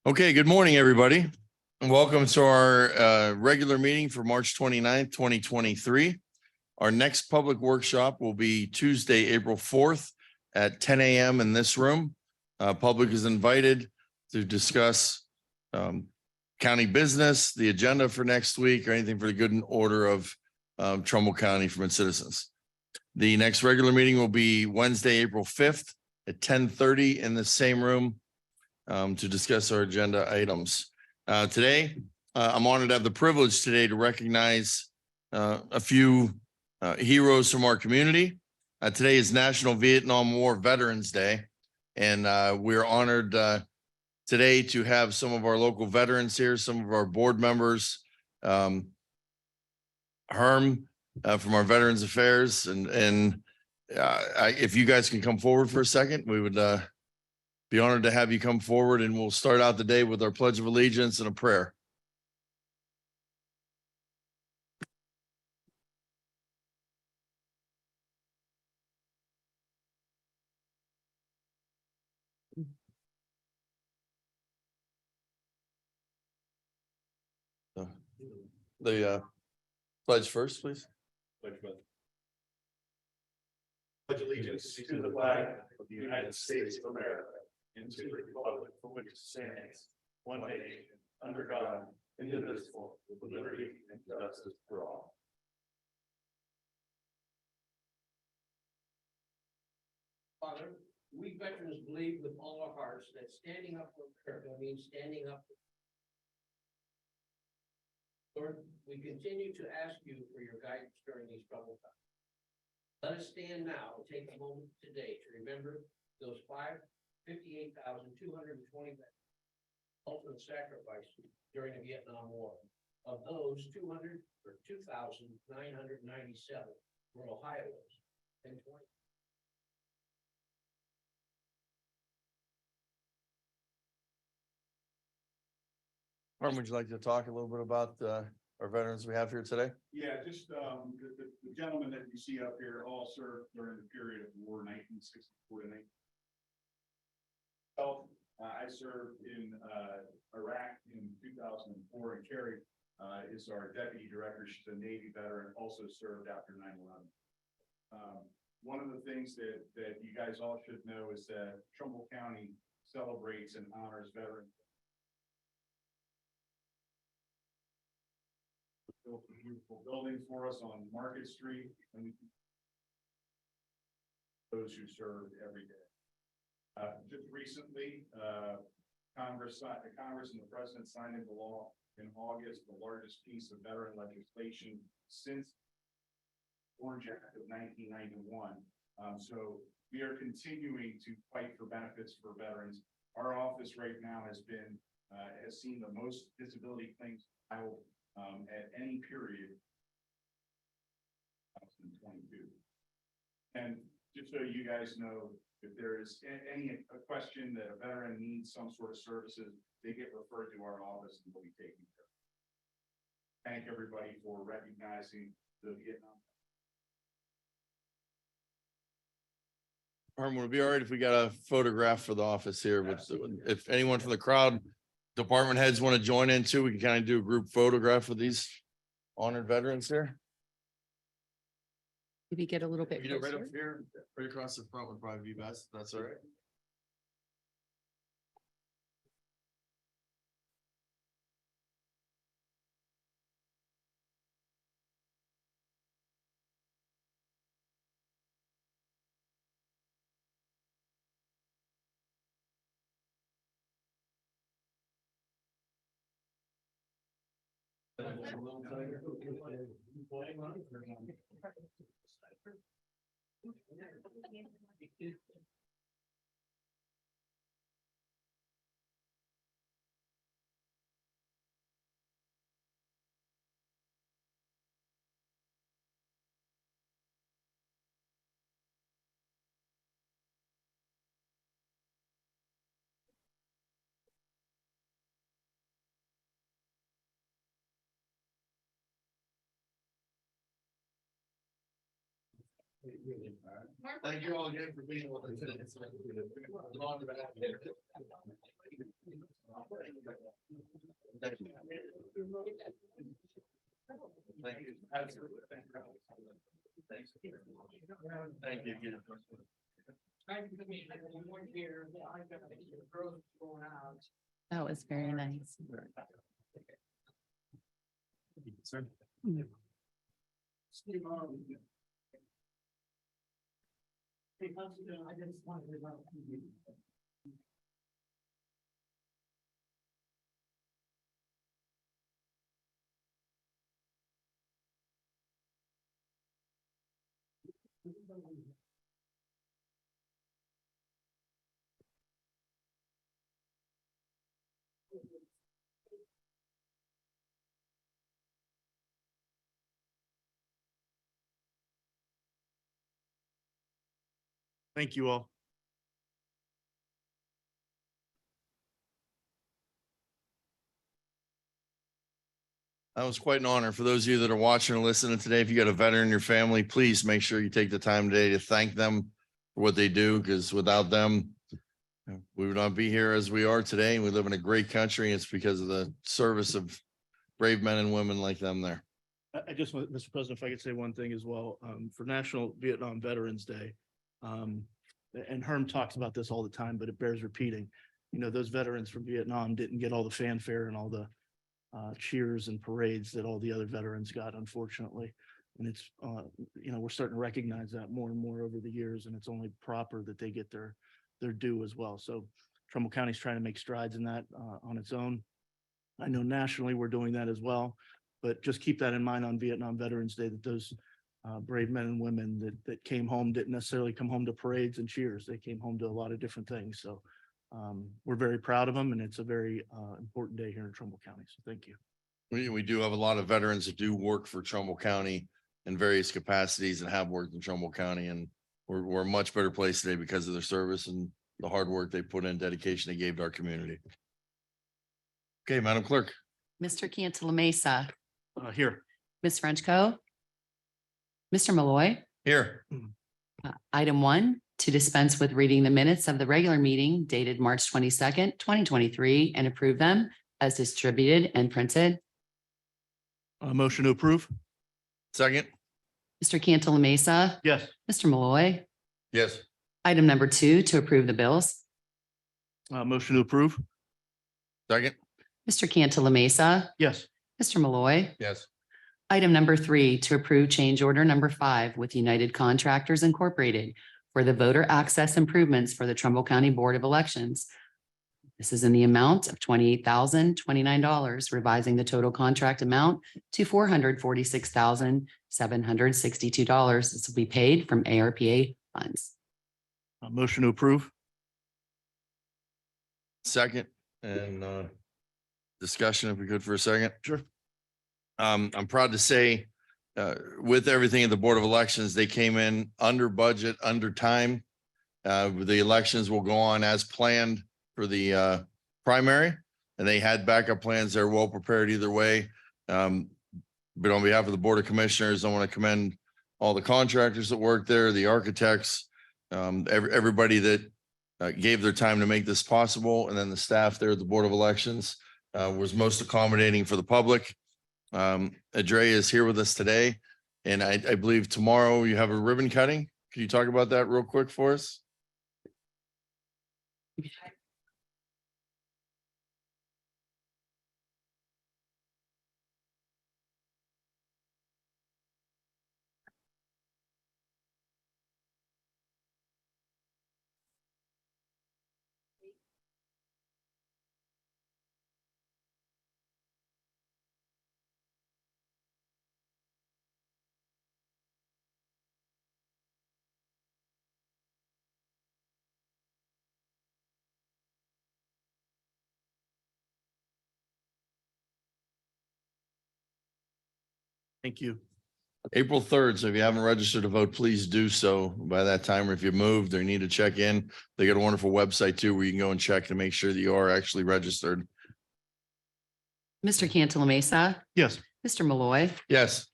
Okay, good morning, everybody. And welcome to our regular meeting for March 29th, 2023. Our next public workshop will be Tuesday, April 4th at 10 a.m. in this room. Public is invited to discuss county business, the agenda for next week, or anything for the good and order of Trumbull County from its citizens. The next regular meeting will be Wednesday, April 5th at 10:30 in the same room to discuss our agenda items. Today, I'm honored to have the privilege today to recognize a few heroes from our community. Today is National Vietnam War Veterans Day, and we're honored today to have some of our local veterans here, some of our board members, Herm from our Veterans Affairs, and if you guys can come forward for a second, we would be honored to have you come forward, and we'll start out the day with our Pledge of Allegiance and a prayer. The pledge first, please. Pledge allegiance to the flag of the United States of America and to the republic for which it stands, one nation, under God, indivisible, with liberty and justice for all. Father, we veterans believe with all our hearts that standing up for America means standing up. Lord, we continue to ask you for your guidance during these troubled times. Let us stand now and take a moment today to remember those 58,220 ultimate sacrifices during the Vietnam War. Of those, 2,997 were Ohioans and 20. Herm, would you like to talk a little bit about our veterans we have here today? Yeah, just the gentlemen that you see up here all served during the period of war, 1964 to 19. I served in Iraq in 2004, and Kerry is our deputy director. She's a Navy veteran, also served after 9/11. One of the things that you guys all should know is that Trumbull County celebrates and honors veterans. Built a beautiful building for us on Market Street, and those who served every day. Just recently, Congress and the President signed into law in August the largest piece of veteran legislation since Orange Act of 1991. So we are continuing to fight for benefits for veterans. Our office right now has seen the most disability claims filed at any period 2022. And just so you guys know, if there is a question that a veteran needs some sort of services, they get referred to our office and we'll be taking care of it. Thank everybody for recognizing the Vietnam. Herm, would it be all right if we got a photograph for the office here? If anyone from the crowd, department heads want to join in too, we can kind of do a group photograph with these honored veterans here. Maybe get a little bit Right closer. up here, right across the front would probably be best. That's all right. Thank you all again for being with us today. Thank you. That was very nice. Thank you all. That was quite an honor. For those of you that are watching or listening today, if you got a veteran in your family, please make sure you take the time today to thank them for what they do, because without them, we would not be here as we are today. We live in a great country. It's because of the service of brave men and women like them there. I just want, Mr. President, if I could say one thing as well, for National Vietnam Veterans Day. And Herm talks about this all the time, but it bears repeating. You know, those veterans from Vietnam didn't get all the fanfare and all the cheers and parades that all the other veterans got, unfortunately. And it's, you know, we're starting to recognize that more and more over the years, and it's only proper that they get their due as well. So Trumbull County's trying to make strides in that on its own. I know nationally we're doing that as well, but just keep that in mind on Vietnam Veterans Day, that those brave men and women that came home didn't necessarily come home to parades and cheers. They came home to a lot of different things. So we're very proud of them, and it's a very important day here in Trumbull County. So thank you. We do have a lot of veterans that do work for Trumbull County in various capacities and have worked in Trumbull County, and we're a much better place today because of their service and the hard work they put in, dedication they gave to our community. Okay, Madam Clerk. Mr. Cantala Mesa, Here. Ms. Frenchco. Mr. Malloy. Here. Item 1, to dispense with reading the minutes of the regular meeting dated March 22nd, 2023, and approve them as distributed and printed. Motion to approve? Second. Mr. Cantala Mesa, Yes. Mr. Malloy. Yes. Item number 2, to approve the bills. Motion to approve? Second. Mr. Cantala Mesa, Yes. Mr. Malloy. Yes. Item number 3, to approve change order number 5 with United Contractors Incorporated for the voter access improvements for the Trumbull County Board of Elections. This is in the amount of $28,029, revising the total contract amount to $446,762. This will be paid from ARPA funds. Motion to approve? Second, and discussion if we could for a second. Sure. I'm proud to say, with everything at the Board of Elections, they came in under budget, under time. The elections will go on as planned for the primary, and they had backup plans. They're well prepared either way. But on behalf of the Board of Commissioners, I want to commend all the contractors that work there, the architects, everybody that gave their time to make this possible. And then the staff there at the Board of Elections was most accommodating for the public. Adre is here with us today, and I believe tomorrow you have a ribbon cutting. Can you talk about that real quick for us? Thank you. April 3rd. So if you haven't registered to vote, please do so by that time. Or if you moved or need to check in, they got a wonderful website too, where you can go and check to make sure that you are actually registered. Mr. Cantala Mesa, Yes. Mr. Malloy. Yes.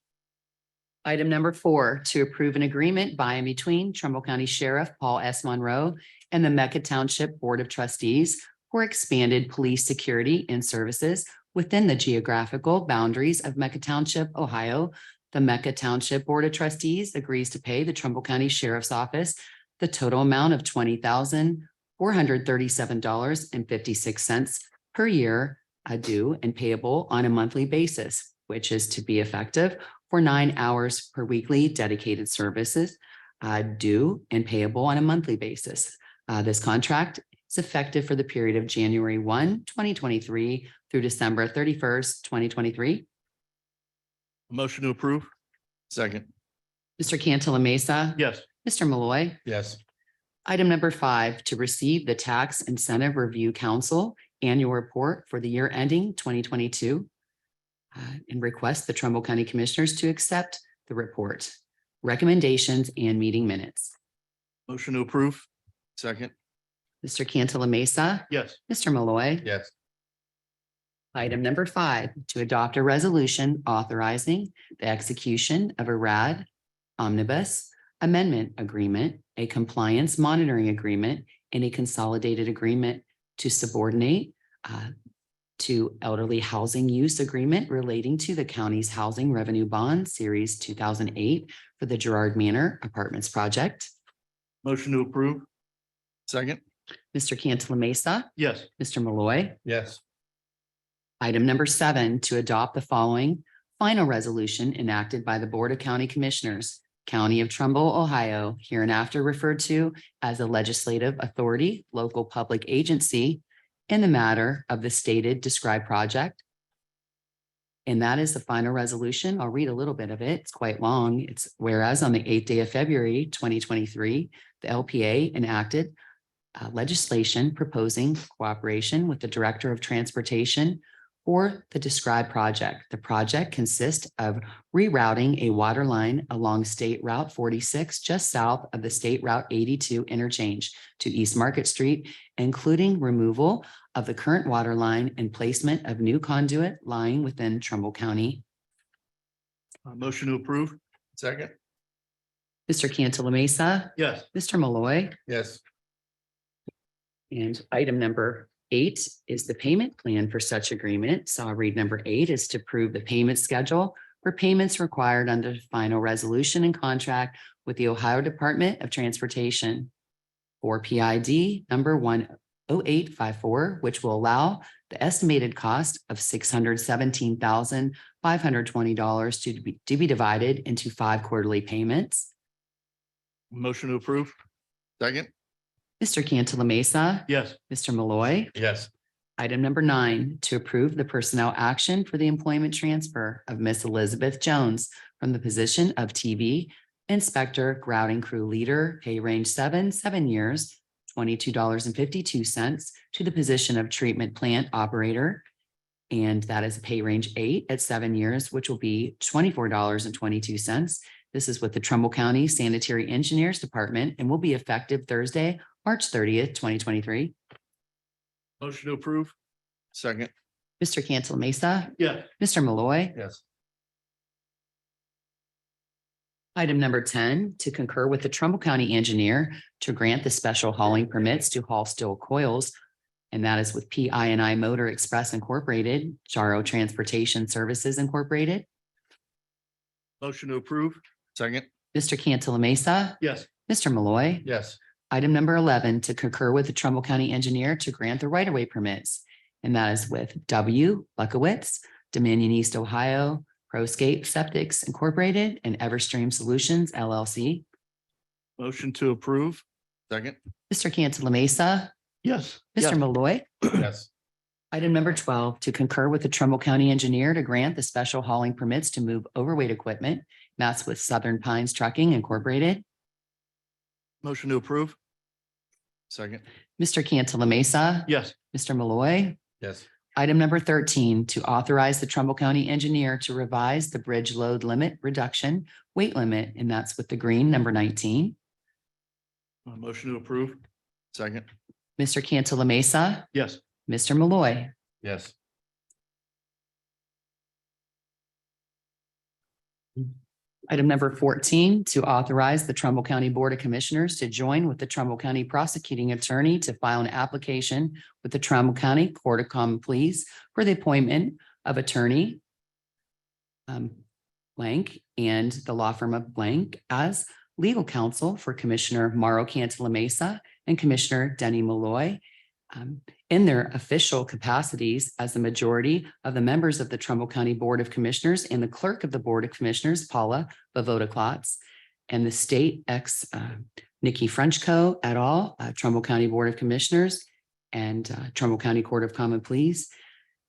Item number 4, to approve an agreement by and between Trumbull County Sheriff Paul S. Monroe and the Mecca Township Board of Trustees for expanded police security and services within the geographical boundaries of Mecca Township, Ohio. The Mecca Township Board of Trustees agrees to pay the Trumbull County Sheriff's Office the total amount of $20,437.56 per year due and payable on a monthly basis, which is to be effective for 9 hours per weekly dedicated services due and payable on a monthly basis. This contract is effective for the period of January 1, 2023 through December 31st, 2023. Motion to approve? Second. Mr. Cantala Mesa. Yes. Mr. Malloy. Yes. Item number 5, to receive the Tax Incentive Review Council annual report for the year ending 2022 and request the Trumbull County Commissioners to accept the report, recommendations, and meeting minutes. Motion to approve? Second. Mr. Cantala Mesa. Yes. Mr. Malloy. Yes. Item number 5, to adopt a resolution authorizing the execution of a RAD omnibus amendment agreement, a compliance monitoring agreement, and a consolidated agreement to subordinate to elderly housing use agreement relating to the county's housing revenue bond series 2008 for the Gerard Manor Apartments project. Motion to approve? Second. Mr. Cantala Mesa. Yes. Mr. Malloy. Yes. Item number 7, to adopt the following final resolution enacted by the Board of County Commissioners, County of Trumbull, Ohio, hereinafter referred to as a legislative authority, local public agency in the matter of the stated described project. And that is the final resolution. I'll read a little bit of it. It's quite long. It's whereas on the 8th day of February, 2023, the LPA enacted legislation proposing cooperation with the Director of Transportation for the described project. The project consists of rerouting a water line along State Route 46 just south of the State Route 82 interchange to East Market Street, including removal of the current water line and placement of new conduit lying within Trumbull County. Motion to approve? Second. Mr. Cantala Mesa. Yes. Mr. Malloy. Yes. And item number 8 is the payment plan for such agreement. So I'll read number 8 is to approve the payment schedule for payments required under final resolution and contract with the Ohio Department of Transportation for PID number 10854, which will allow the estimated cost of $617,520 to be divided into 5 quarterly payments. Motion to approve? Second. Mr. Cantala Mesa. Yes. Mr. Malloy. Yes. Item number 9, to approve the personnel action for the employment transfer of Miss Elizabeth Jones from the position of TV Inspector Grouting Crew Leader, pay range 7 years, $22.52 to the position of Treatment Plant Operator. And that is a pay range 8 at 7 years, which will be $24.22. This is with the Trumbull County Sanitary Engineers Department and will be effective Thursday, March 30th, 2023. Motion to approve? Second. Mr. Cantala Mesa. Yes. Mr. Malloy. Yes. Item number 10, to concur with the Trumbull County Engineer to grant the special hauling permits to haul steel coils. And that is with PI&I Motor Express Incorporated, Jaro Transportation Services Incorporated. Motion to approve? Second. Mr. Cantala Mesa. Yes. Mr. Malloy. Yes. Item number 11, to concur with the Trumbull County Engineer to grant the right-of-way permits. And that is with W. Lukowitz, Dominion East Ohio, Proscape Septics Incorporated, and Everstream Solutions LLC. Motion to approve? Second. Mr. Cantala Mesa. Yes. Mr. Malloy. Yes. Item number 12, to concur with the Trumbull County Engineer to grant the special hauling permits to move overweight equipment. That's with Southern Pines Trucking Incorporated. Motion to approve? Second. Mr. Cantala Mesa. Yes. Mr. Malloy. Yes. Item number 13, to authorize the Trumbull County Engineer to revise the bridge load limit reduction weight limit, and that's with the green number 19. Motion to approve? Second. Mr. Cantala Mesa. Yes. Mr. Malloy. Yes. Item number 14, to authorize the Trumbull County Board of Commissioners to join with the Trumbull County Prosecuting Attorney to file an application with the Trumbull County Court of Common Pleas for the appointment of attorney blank and the law firm of blank as legal counsel for Commissioner Mauro Cantala Mesa and Commissioner Denny Malloy in their official capacities as the majority of the members of the Trumbull County Board of Commissioners and the clerk of the Board of Commissioners, Paula Bavoda Klotz, and the state ex Nikki Frenchco et al., Trumbull County Board of Commissioners and Trumbull County Court of Common Pleas.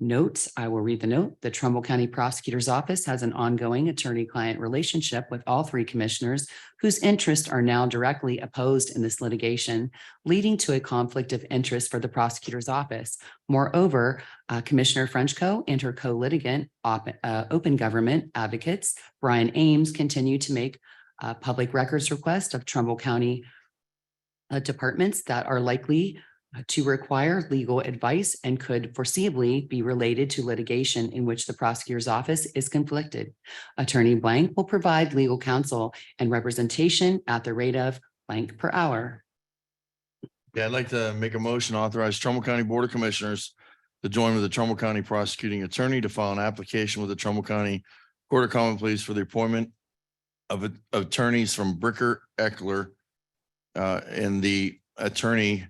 Note, I will read the note. The Trumbull County Prosecutor's Office has an ongoing attorney-client relationship with all three commissioners whose interests are now directly opposed in this litigation, leading to a conflict of interest for the prosecutor's office. Moreover, Commissioner Frenchco and her co-litigant, open government advocates, Brian Ames, continue to make public records requests of Trumbull County departments that are likely to require legal advice and could foreseeably be related to litigation in which the prosecutor's office is conflicted. Attorney blank will provide legal counsel and representation at the rate of blank per hour. Yeah, I'd like to make a motion to authorize Trumbull County Board of Commissioners to join with the Trumbull County Prosecuting Attorney to file an application with the Trumbull County Court of Common Pleas for the appointment of attorneys from Bricker Eckler and the attorney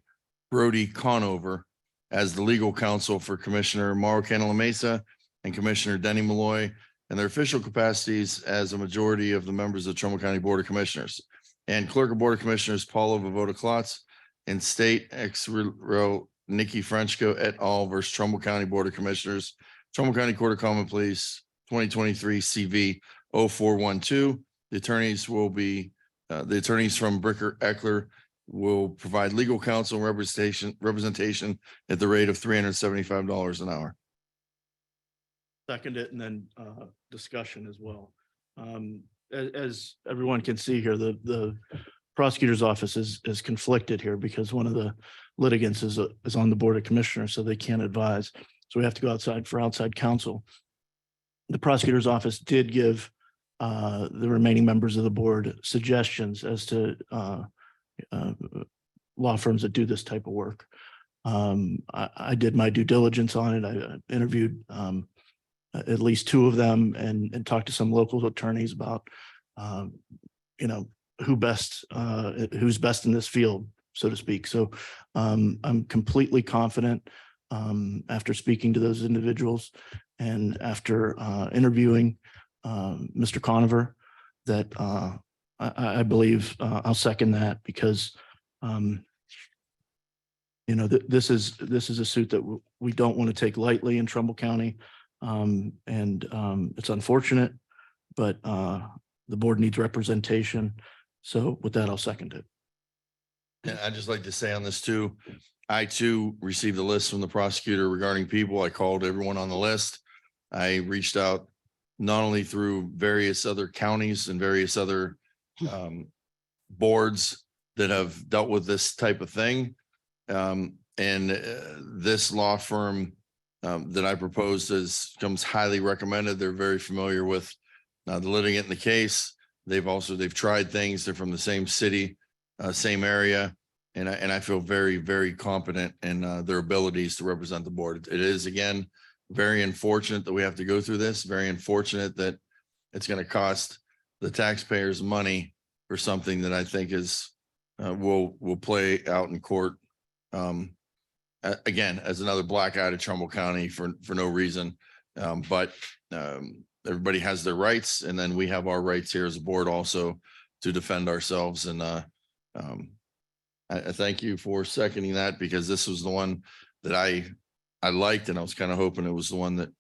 Brody Conover as the legal counsel for Commissioner Mauro Cantala Mesa and Commissioner Denny Malloy and their official capacities as a majority of the members of the Trumbull County Board of Commissioners and Clerk of Board of Commissioners Paula Bavoda Klotz and State ex rel Nikki Frenchco et al. Versus Trumbull County Board of Commissioners, Trumbull County Court of Common Pleas, 2023 CV 0412. The attorneys will be the attorneys from Bricker Eckler will provide legal counsel and representation at the rate of $375 an hour. Second it, and then discussion as well. As everyone can see here, the prosecutor's office is conflicted here because one of the litigants is on the Board of Commissioners, so they can't advise. So we have to go outside for outside counsel. The prosecutor's office did give the remaining members of the board suggestions as to law firms that do this type of work. I did my due diligence on it. I interviewed at least two of them and talked to some local attorneys about, who's best in this field, so to speak. So I'm completely confident after speaking to those individuals and after interviewing Mr. Conover that I believe I'll second that because, this is a suit that we don't want to take lightly in Trumbull County. It's unfortunate, but the board needs representation. So with that, I'll second it. And I'd just like to say on this too, I too received a list from the prosecutor regarding people. I called everyone on the list. I reached out not only through various other counties and various other boards that have dealt with this type of thing. This law firm that I proposed comes highly recommended. They're very familiar with the litigant in the case. They've tried things. They're from the same city, same area. And I feel very, very confident in their abilities to represent the board. It is, again, very unfortunate that we have to go through this. Very unfortunate that it's going to cost the taxpayers money for something that I think is will play out in court again as another black eye to Trumbull County for no reason. But everybody has their rights, and then we have our rights here as a board also to defend ourselves. And I thank you for seconding that because this was the one that I liked, and I was kind of hoping it was the one that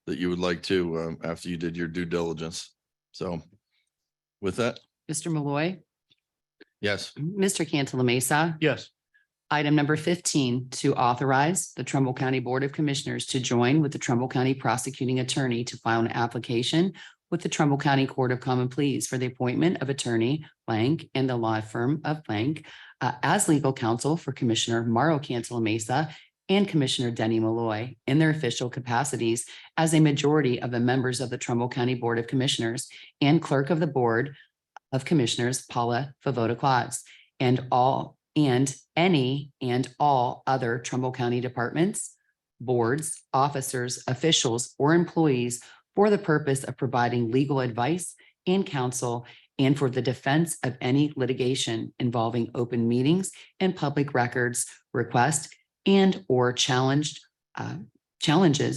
you would like to after you did your due diligence. So with that, Mr. Malloy, yes. Mr. Cantala Mesa. Yes. Item number 15, to authorize the Trumbull County Board of Commissioners to join with the Trumbull County Prosecuting Attorney to file an application with the Trumbull County Court of Common Pleas for the appointment of attorney blank and the law firm of blank as legal counsel for Commissioner Mauro Cantala Mesa and Commissioner Denny Malloy in their official capacities as a majority of the members of the Trumbull County Board of Commissioners and Clerk of the Board of Commissioners Paula Favoda Klotz, and all other Trumbull County departments, boards, officers, officials, or employees for the purpose of providing legal advice and counsel and for the defense of any litigation involving open meetings and public records request and or challenges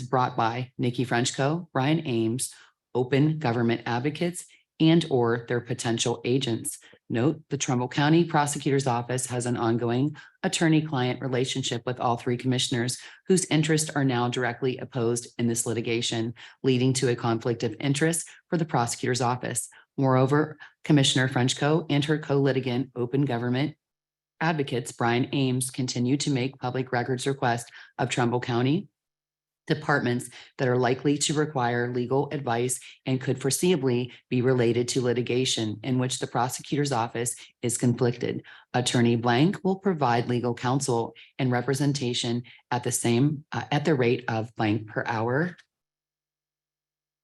brought by Nikki Frenchco, Brian Ames, open government advocates, and or their potential agents. Note, the Trumbull County Prosecutor's Office has an ongoing attorney-client relationship with all three commissioners whose interests are now directly opposed in this litigation, leading to a conflict of interest for the prosecutor's office. Moreover, Commissioner Frenchco and her co-litigant, open government advocates, Brian Ames, continue to make public records requests of Trumbull County departments that are likely to require legal advice and could foreseeably be related to litigation in which the prosecutor's office is conflicted. Attorney Blank will provide legal counsel and representation at the rate of blank per hour.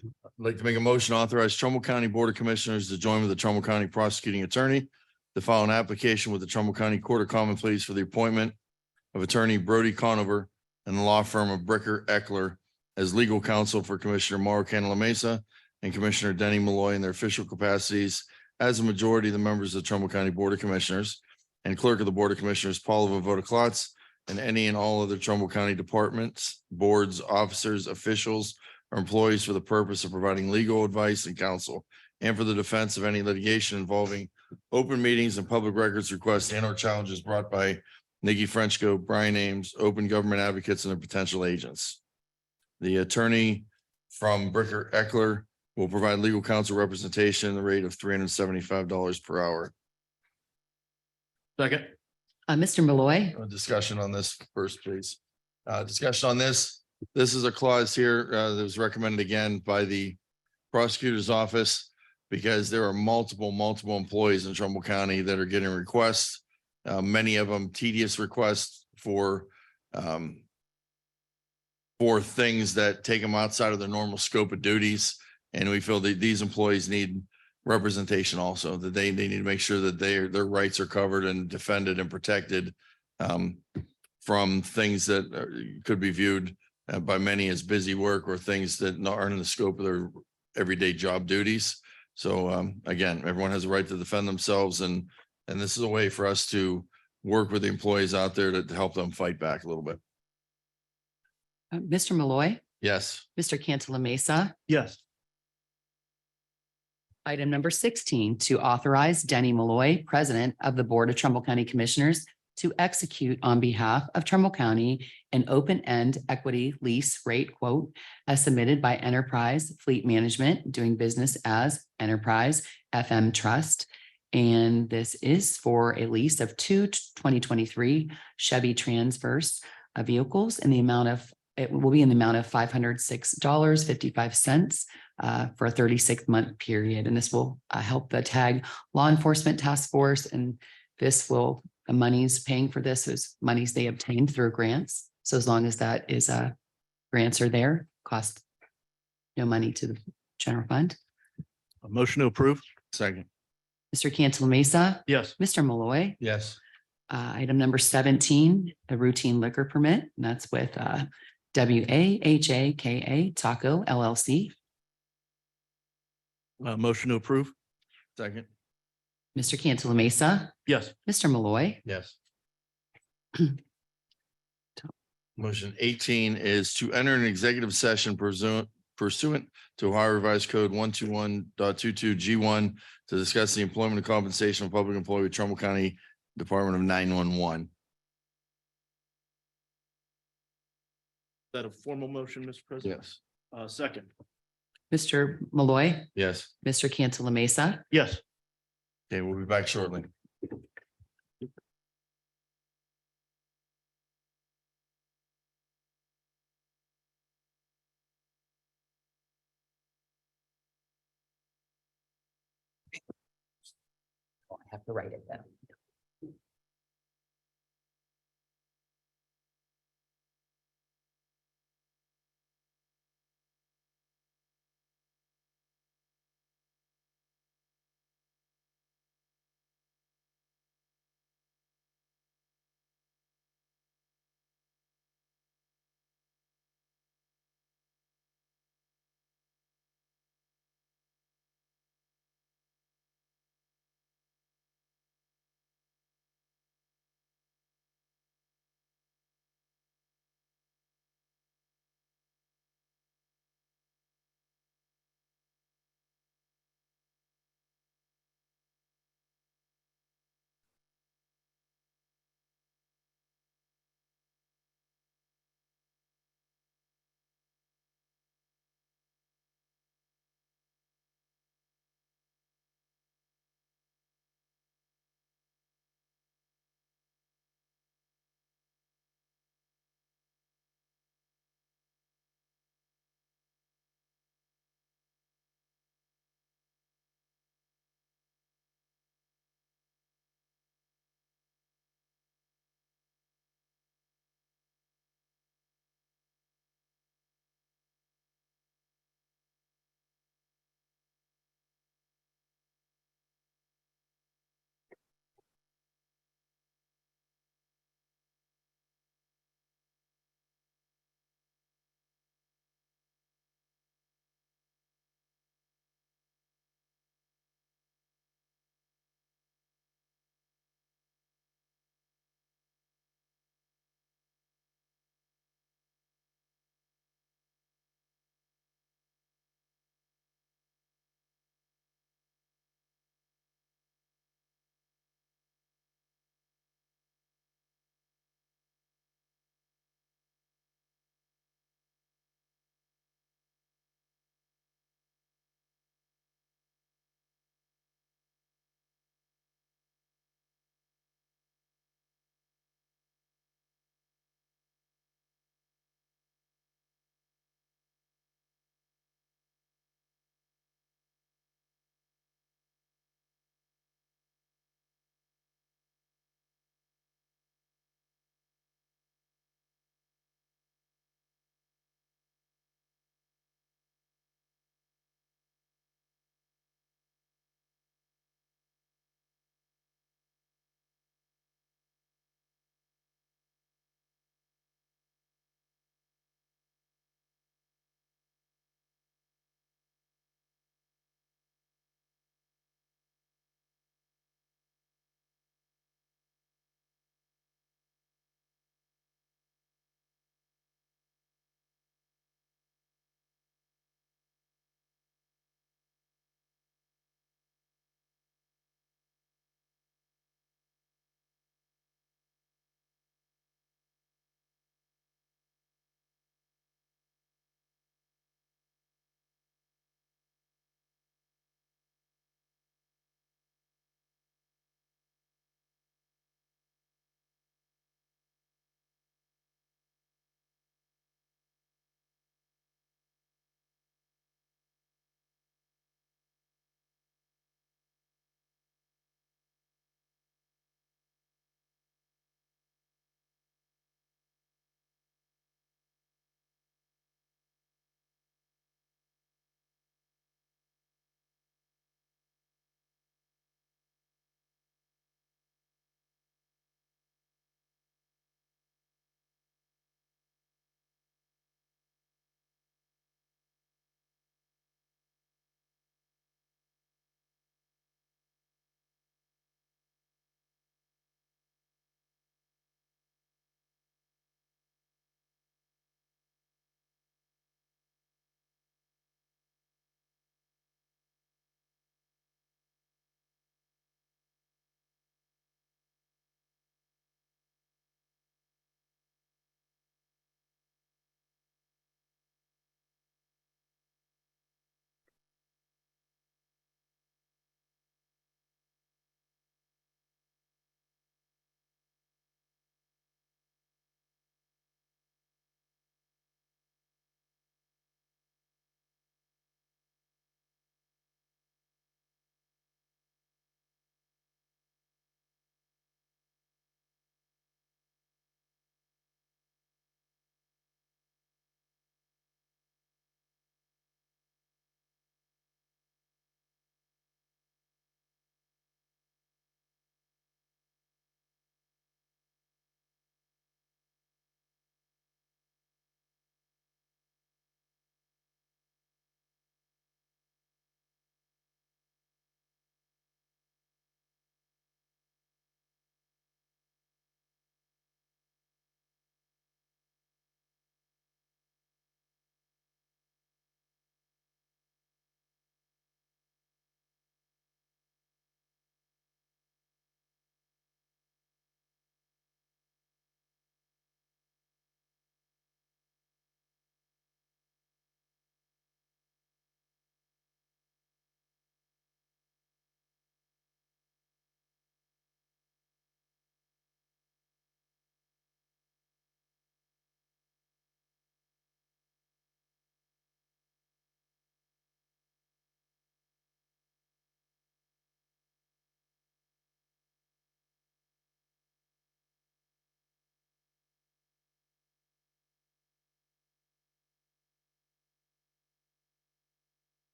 I'd like to make a motion to authorize Trumbull County Board of Commissioners to join with the Trumbull County Prosecuting Attorney to file an application with the Trumbull County Court of Common Pleas for the appointment of Attorney Brody Conover and the law firm of Bricker Eckler as legal counsel for Commissioner Mauro Cantala Mesa and Commissioner Denny Malloy in their official capacities as a majority of the members of the Trumbull County Board of Commissioners and Clerk of the Board of Commissioners Paula Favoda Klotz and any and all other Trumbull County departments, boards, officers, officials, or employees for the purpose of providing legal advice and counsel and for the defense of any litigation involving open meetings and public records requests and or challenges brought by Nikki Frenchco, Brian Ames, open government advocates, and their potential agents. The attorney from Bricker Eckler will provide legal counsel representation at the rate of $375 per hour. Second. Mr. Malloy. A discussion on this first, please. Discussion on this. This is a clause here that was recommended again by the prosecutor's office because there are multiple employees in Trumbull County that are getting requests. Many of them tedious requests for things that take them outside of their normal scope of duties. And we feel that these employees need representation also, that they need to make sure that their rights are covered and defended and protected from things that could be viewed by many as busy work or things that aren't in the scope of their everyday job duties. So again, everyone has a right to defend themselves, and this is a way for us to work with the employees out there to help them fight back a little bit. Mr. Malloy. Yes. Mr. Cantala Mesa. Yes. Item number 16, to authorize Denny Malloy, President of the Board of Trumbull County Commissioners, to execute on behalf of Trumbull County an open-end equity lease rate quote as submitted by Enterprise Fleet Management, doing business as Enterprise FM Trust. And this is for a lease of two 2023 Chevy Transverse vehicles in the amount of, it will be in the amount of $506.55 for a 36-month period. And this will help the TAG Law Enforcement Task Force. And this will, the monies paying for this is monies they obtained through grants. So as long as that is grants are there, cost no money to the general fund. A motion to approve. Second. Mr. Cantala Mesa. Yes. Mr. Malloy. Yes. Item number 17, a routine liquor permit, and that's with WAHAKA Taco LLC. Motion to approve. Second. Mr. Cantala Mesa. Yes. Mr. Malloy. Yes. Motion 18 is to enter an executive session pursuant to Ohio Revised Code 121.22 G1 to discuss the employment and compensation of public employee with Trumbull County Department of 911. Is that a formal motion, Mr. President? Yes. Second. Mr. Malloy. Yes. Mr. Cantala Mesa. Yes. Okay, we'll be back shortly. I have to write it down.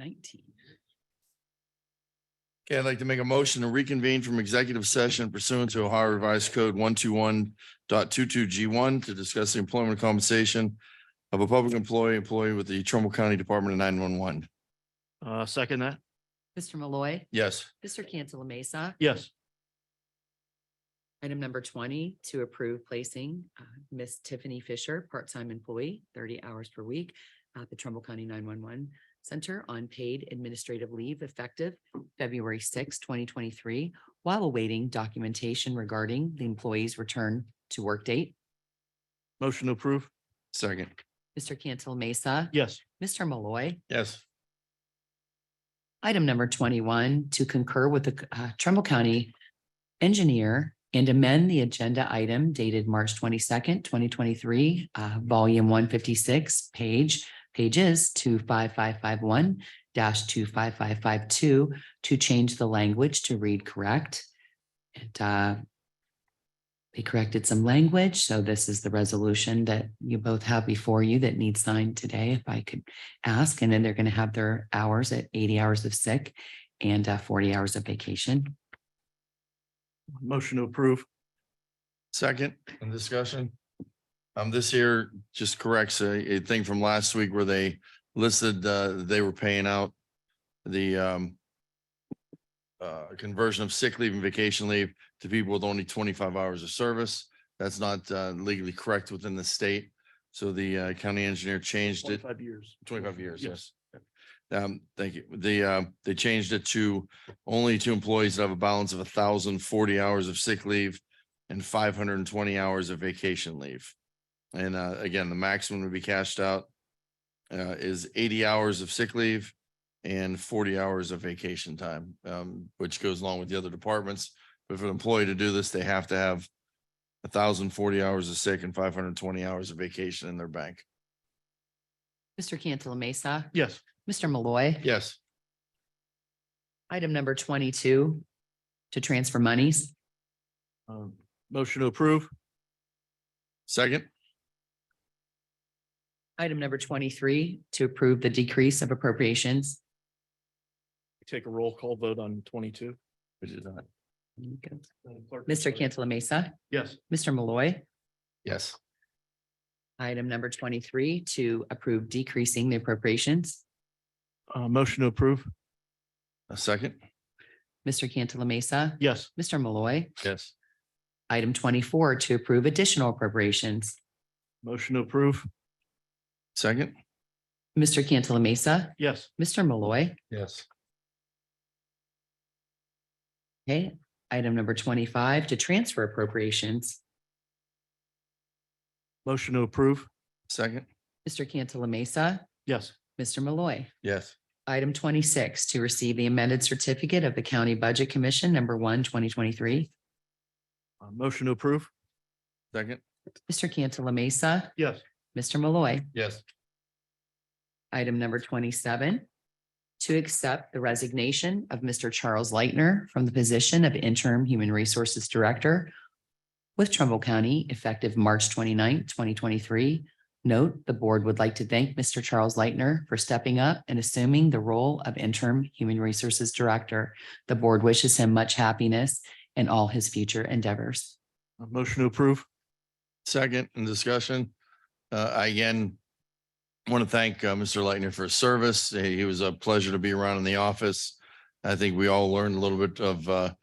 19. Okay, I'd like to make a motion to reconvene from executive session pursuant to Ohio Revised Code 121.22 G1 to discuss the employment compensation of a public employee with the Trumbull County Department of 911. Second that? Mr. Malloy, Yes. Mr. Cantala Mesa. Yes. Item number 20, to approve placing Miss Tiffany Fisher, part-time employee, 30 hours per week at the Trumbull County 911 Center on paid administrative leave effective February 6, 2023, while awaiting documentation regarding the employee's return to work date. Motion to approve? Second. Mr. Cantala Mesa. Yes. Mr. Malloy. Yes. Item number 21, to concur with the Trumbull County engineer and amend the agenda item dated March 22nd, 2023, volume 156, pages 25551 25552 to change the language to read correct. And they corrected some language, so this is the resolution that you both have before you that needs signed today, if I could ask. And then they're going to have their hours at 80 hours of sick and 40 hours of vacation. Motion to approve? Second, in discussion. This here just corrects a thing from last week where they listed, they were paying out the conversion of sick leave and vacation leave to people with only 25 hours of service. That's not legally correct within the state. So the county engineer changed it. 25 years. 25 years, Yes. yes. Thank you. They changed it to only to employees that have a balance of 1,040 hours of sick leave and 520 hours of vacation leave. And again, the maximum to be cashed out is 80 hours of sick leave and 40 hours of vacation time, which goes along with the other departments. But for an employee to do this, they have to have 1,040 hours of sick and 520 hours of vacation in their bank. Mr. Cantala Mesa. Yes. Mr. Malloy. Yes. Item number 22, to transfer monies. Motion to approve? Second. Item number 23, to approve the decrease of appropriations. Take a roll call vote on 22. Which is not. Mr. Cantala Mesa. Yes. Mr. Malloy. Yes. Item number 23, to approve decreasing the appropriations. Motion to approve? A second. Mr. Cantala Mesa. Yes. Mr. Malloy. Yes. Item 24, to approve additional appropriations. Motion to approve? Second. Mr. Cantala Mesa. Yes. Mr. Malloy. Yes. Okay, item number 25, to transfer appropriations. Motion to approve? Second. Mr. Cantala Mesa. Yes. Mr. Malloy. Yes. Item 26, to receive the amended certificate of the County Budget Commission, number 1, 2023. Motion to approve? Second. Mr. Cantala Mesa. Yes. Mr. Malloy. Yes. Item number 27, to accept the resignation of Mr. Charles Leitner from the position of interim Human Resources Director with Trumbull County effective March 29, 2023. Note, the board would like to thank Mr. Charles Leitner for stepping up and assuming the role of interim Human Resources Director. The board wishes him much happiness in all his future endeavors. Motion to approve? Second, in discussion. I again want to thank Mr. Leitner for his service. He was a pleasure to be around in the office. I think we all learned a little bit of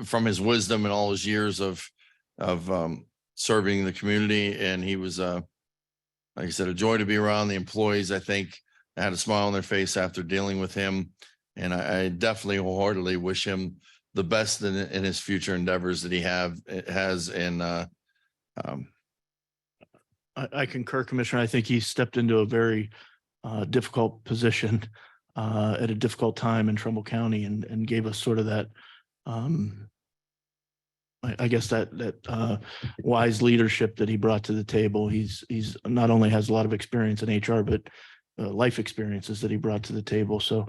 from his wisdom and all his years of serving the community. And he was, like I said, a joy to be around. The employees, I think, had a smile on their face after dealing with him. And I definitely wholeheartedly wish him the best in his future endeavors that he has. And I concur, Commissioner. I think he stepped into a very difficult position at a difficult time in Trumbull County and gave us sort of that I guess that wise leadership that he brought to the table. He's not only has a lot of experience in HR, but life experiences that he brought to the table. So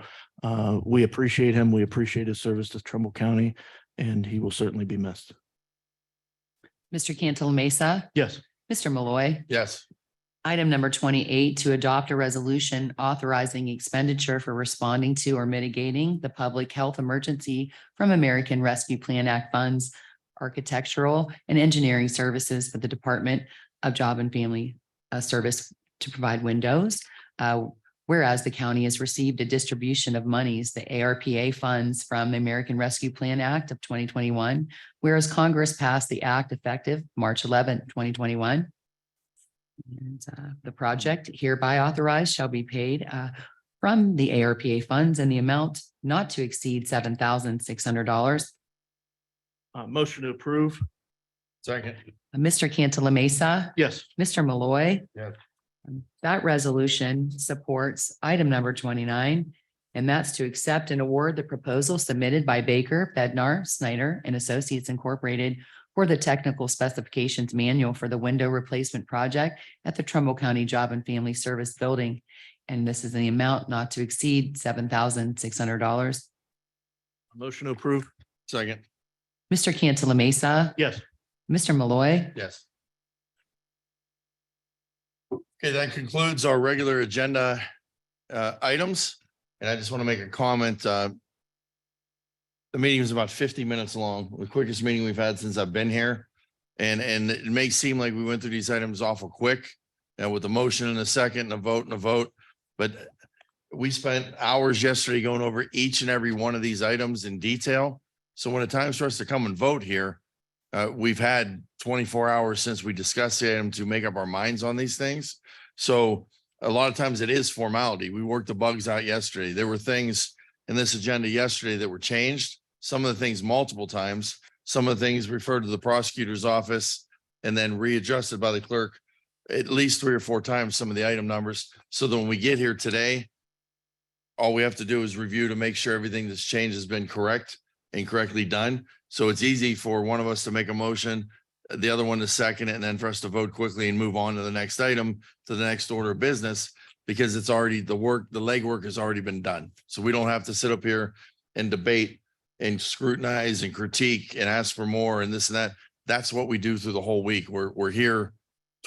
we appreciate him. We appreciate his service to Trumbull County, and he will certainly be missed. Mr. Cantala Mesa. Yes. Mr. Malloy. yes. Item number 28, to adopt a resolution authorizing expenditure for responding to or mitigating the public health emergency from American Rescue Plan Act funds, architectural and engineering services for the Department of Job and Family Service to provide windows. Whereas the county has received a distribution of monies, the ARPA funds from the American Rescue Plan Act of 2021, whereas Congress passed the act effective March 11, 2021. And the project hereby authorized shall be paid from the ARPA funds in the amount not to exceed $7,600. Motion to approve. Second. Mr. Cantala Mesa, Yes. Mr. Malloy. Yes. That resolution supports item number 29, and that's to accept and award the proposal submitted by Baker, Bednar, Snyder and Associates Incorporated for the technical specifications manual for the window replacement project at the Trumbull County Job and Family Service Building. And this is the amount not to exceed $7,600. Motion to approve. Second. Mr. Cantala Mesa, Yes. Mr. Malloy. Yes. Okay, that concludes our regular agenda items. And I just want to make a comment. The meeting was about 50 minutes long, the quickest meeting we've had since I've been here. And it may seem like we went through these items awful quick, with a motion and a second and a vote and a vote. But we spent hours yesterday going over each and every one of these items in detail. So when it's time for us to come and vote here, we've had 24 hours since we discussed the item to make up our minds on these things. So a lot of times it is formality. We worked the bugs out yesterday. There were things in this agenda yesterday that were changed. Some of the things multiple times, some of the things referred to the prosecutor's office and then readjusted by the clerk at least 3 or 4 times, some of the item numbers. So that when we get here today, all we have to do is review to make sure everything that's changed has been correct and correctly done. So it's easy for one of us to make a motion, the other one to second it, and then for us to vote quickly and move on to the next item, to the next order of business, because it's already the legwork has already been done. So we don't have to sit up here and debate and scrutinize and critique and ask for more and this and that. That's what we do through the whole week. We're here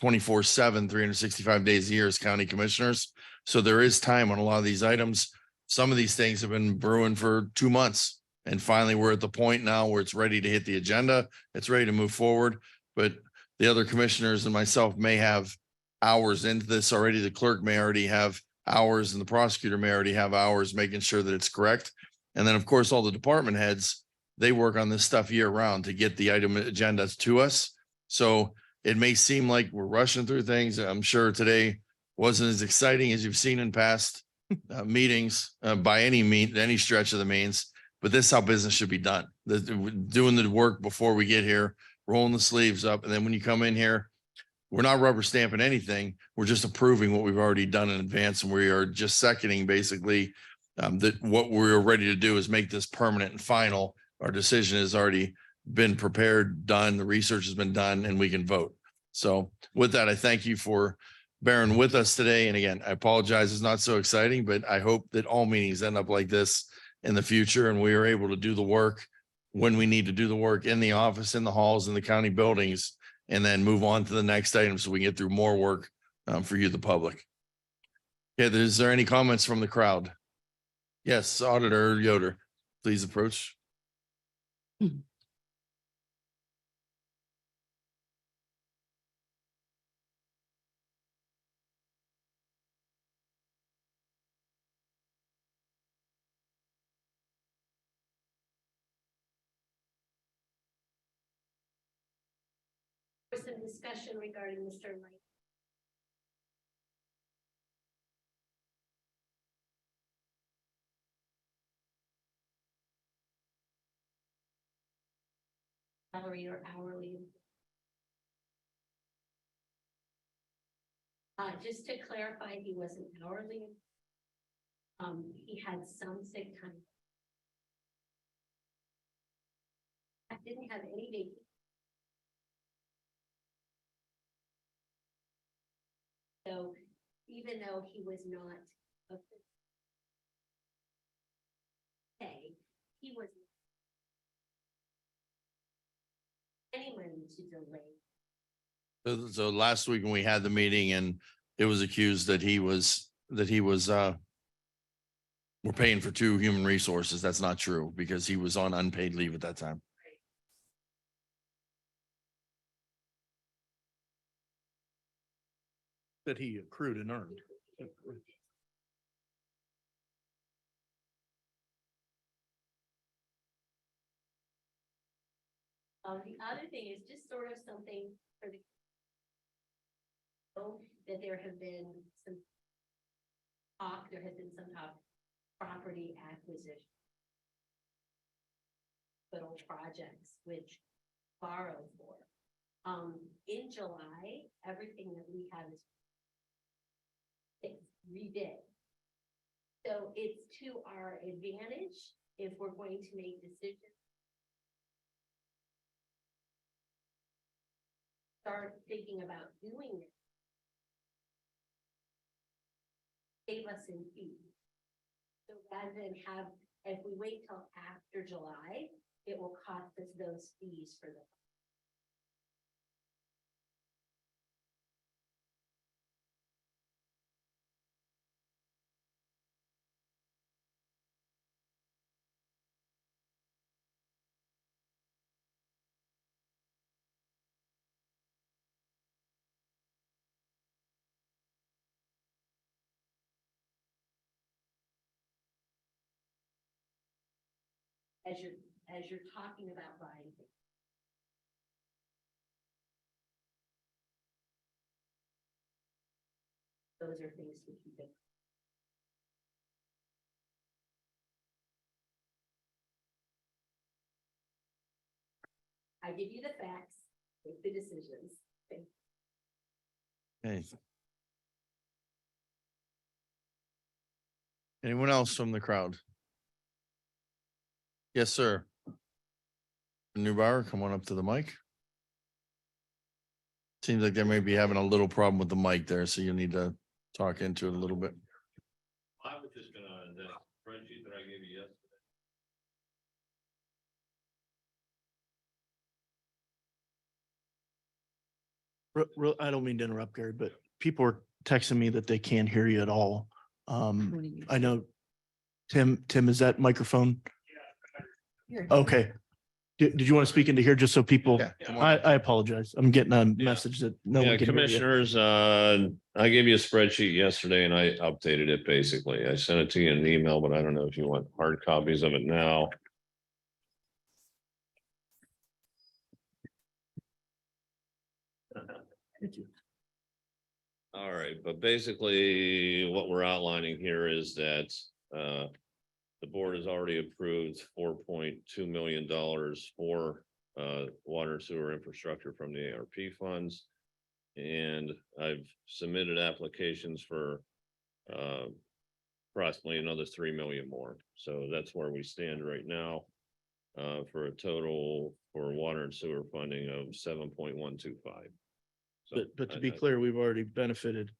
24/7, 365 days a year as county commissioners. So there is time on a lot of these items. Some of these things have been brewing for 2 months. And finally, we're at the point now where it's ready to hit the agenda. It's ready to move forward. But the other commissioners and myself may have hours into this already. The clerk may already have hours and the prosecutor may already have hours making sure that it's correct. And then, of course, all the department heads, they work on this stuff year round to get the item agendas to us. So it may seem like we're rushing through things. I'm sure today wasn't as exciting as you've seen in past meetings by any stretch of the means. But this is how business should be done. Doing the work before we get here, rolling the sleeves up. And then when you come in here, we're not rubber stamping anything. We're just approving what we've already done in advance. And we are just seconding basically that what we're ready to do is make this permanent and final. Our decision has already been prepared, done. The research has been done and we can vote. So with that, I thank you for bearing with us today. And again, I apologize. It's not so exciting, but I hope that all meetings end up like this in the future and we are able to do the work when we need to do the work in the office, in the halls, in the county buildings, and then move on to the next item so we can get through more work for you, the public. Okay, is there any comments from the crowd? Yes, Auditor Yoder, please approach. Some discussion regarding Mr. Light. Salary or hourly. Just to clarify, he wasn't hourly. He had some sick time. I didn't have any vacation. So even though he was not a pay, he was anyone to delay. So last week when we had the meeting and it was accused that we're paying for two human resources. That's not true because he was on unpaid leave at that time. That he accrued and earned. The other thing is just sort of something for the that there have been some talk, there has been some talk, property acquisition. Little projects which borrow for. In July, everything that we have is it's rebid. So it's to our advantage if we're going to make decisions. Start thinking about doing it. Save us in fees. So rather than have, if we wait till after July, it will cost us those fees for the. As you're talking about buying things. Those are things to keep in. I give you the facts, make the decisions. Okay. Anyone else from the crowd? Yes, sir. Newbauer, come on up to the mic. Seems like they may be having a little problem with the mic there, so you'll need to talk into it a little bit. I was just gonna, the spreadsheet that I gave you yesterday. I don't mean to interrupt, Gary, but people are texting me that they can't hear you at all. I know, Tim, is that microphone? Okay. Did you want to speak into here just so people, Yeah, come on. I apologize. I'm getting a message that no Yeah, one can hear you. commissioners, I gave you a spreadsheet yesterday and I updated it basically. I sent it to you in an email, but I don't know if you want hard copies of it now. Thank you. All right, but basically what we're outlining here is that the board has already approved $4.2 million for water and sewer infrastructure from the ARP funds. And I've submitted applications for approximately another 3 million more. So that's where we stand right now for a total for water and sewer funding of 7.125. But to be clear, we've already benefited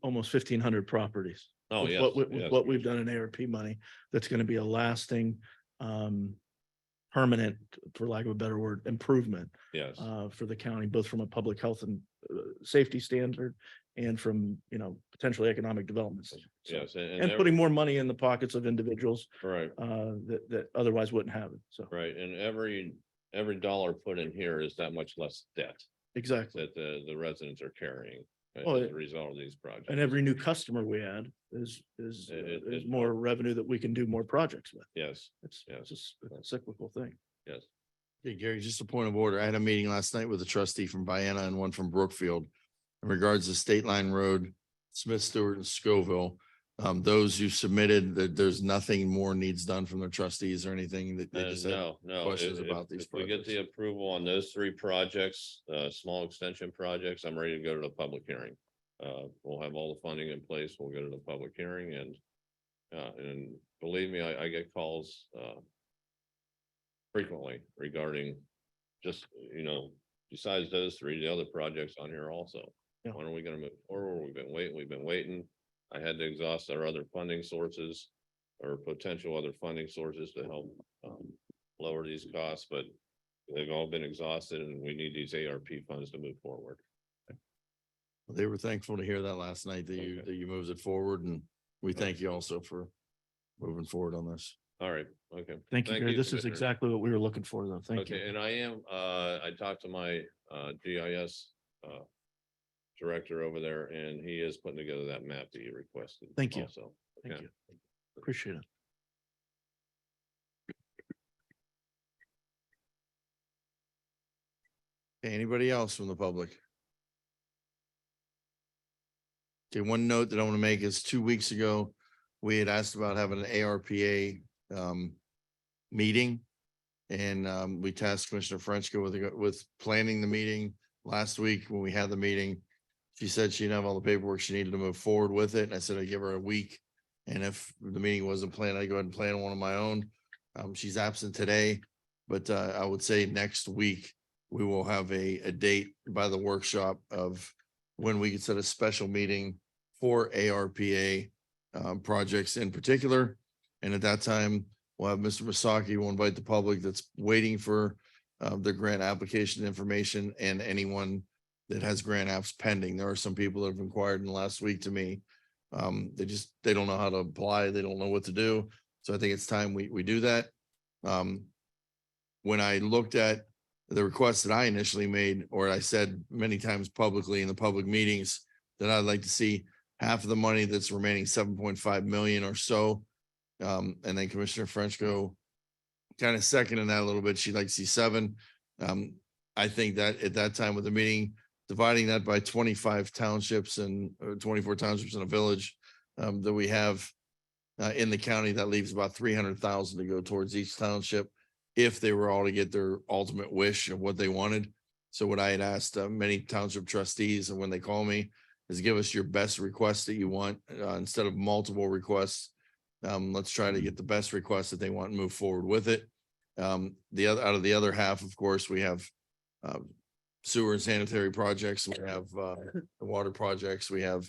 almost 1,500 properties. Oh, with yes, With yes. what we've done in ARP money, that's going to be a lasting, permanent, for lack of a better word, improvement Yes, for the county, both from a public health and safety standard and from, potentially economic development. So- yes. And putting more money in the pockets of individuals Right, that otherwise wouldn't have it. So, right. And every dollar put in here is that much less debt exactly. that the residents are carrying Well, as a result of these projects. And every new customer we add is It- more revenue that we can do more projects with. Yes, It's Yes. just a cyclical thing. yes. Hey, Gary, just a point of order. I had a meeting last night with a trustee from Vienna and one from Brookfield in regards to State Line Road, Smith, Stewart and Scoville. Those who submitted that there's nothing more needs done from the trustees or anything that they just had. No. questions about these If we get the projects. approval on those three projects, small extension projects, I'm ready to go to the public hearing. We'll have all the funding in place. We'll go to the public hearing and believe me, I get calls frequently regarding just, besides those three, the other projects on here also. Yeah. When are we gonna move forward? We've been waiting. I had to exhaust our other funding sources or potential other funding sources to help lower these costs, but they've all been exhausted and we need these ARP funds to move forward. They were thankful to hear that last night Okay. that you moved it forward, and we thank you also for moving forward on this. All right, okay. Thank you, Gary. This is Commissioner. exactly what we were looking for, though. Thank you. Okay, and I talked to my GIS director over there, and he is putting together that map that you requested. Thank you. Also. Thank Okay. you. Appreciate it. Okay, anybody else from the public? Okay, one note that I want to make is 2 weeks ago, we had asked about having an ARPA meeting. And we tasked Commissioner Frenchco with planning the meeting last week when we had the meeting. She said she'd have all the paperwork she needed to move forward with it. And I said I'd give her a week. And if the meeting wasn't planned, I'd go ahead and plan one of my own. She's absent today, but I would say next week we will have a date by the workshop of when we could set a special meeting for ARPA projects in particular. And at that time, we'll have Mr. Masaki will invite the public that's waiting for the grant application information and anyone that has grant apps pending. There are some people that have inquired in the last week to me. They don't know how to apply. They don't know what to do. So I think it's time we do that. When I looked at the request that I initially made, or I said many times publicly in the public meetings, that I'd like to see half of the money that's remaining, 7.5 million or so. And then Commissioner Frenchco kind of seconded that a little bit. She'd like to see 7. I think that at that time with the meeting, dividing that by 25 townships and 24 townships in a village that we have in the county, that leaves about 300,000 to go towards each township if they were all to get their ultimate wish of what they wanted. So what I had asked many township trustees, and when they call me, is give us your best request that you want instead of multiple requests. Let's try to get the best request that they want and move forward with it. Out of the other half, of course, we have sewer and sanitary projects. We have the water projects. We have